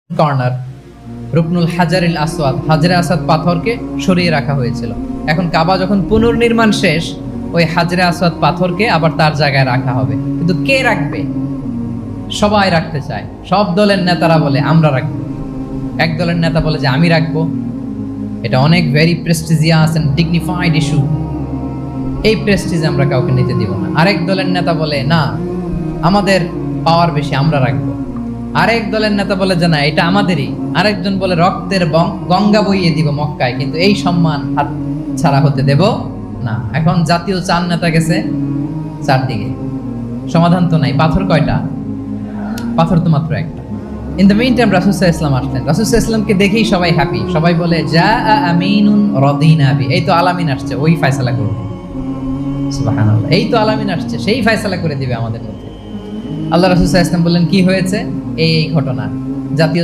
Corner রুকনুল হাজারিল আসওয়াদ, হাজরে আসওয়াদ পাথরকে সরিয়ে রাখা হয়েছিল। এখন কাবা যখন পুনর্নির্মাণ শেষ, ওই হাজরে আসওয়াদ পাথরকে আবার তার জায়গায় রাখা হবে। কিন্তু কে রাখবে? সবাই রাখতে চায়। সব দলের নেতারা বলে আমরা রাখবো। এক দলের নেতা বলে যে আমি রাখবো। এটা অনেক very prestigious and dignified issue, এই প্রেস্টিজ আমরা কাউকে নিতে দিব না। আরেক দলের নেতা বলে না, আমাদের পাওয়ার বেশি, আমরা রাখবো। আরেক দলের নেতা বলে যে না, এটা আমাদেরই। আরেকজন বলে রক্তের গঙ্গা বইয়ে দিব মক্কায়, কিন্তু এই সম্মান হাত ছাড়া হতে দেব না। এখন জাতীয় চার নেতা গেছে চারদিকে, সমাধান তো নাই। পাথর কয়টা? পাথর তো মাত্র একটা। ইন দ্য মিন টাইম রাসূল সাল্লাল্লাহু আলাইহি ওয়াসাল্লাম আসলেন। রাসূল সাল্লাল্লাহু আলাইহি ওয়াসাল্লামকে দেখেই সবাই হ্যাপি। সবাই বলে যা আমিনুন রাদিনা বি, এই তো আলামিন আসছে, ওই ফয়সালা করবে। সুবহানাল্লাহ, এই তো আলামিন আসছে, সেই ফয়সালা করে দিবে আমাদের মধ্যে। আল্লাহ রাসূল সাল্লাল্লাহু আলাইহি ওয়াসাল্লাম বললেন কি হয়েছে? এই ঘটনা। জাতীয়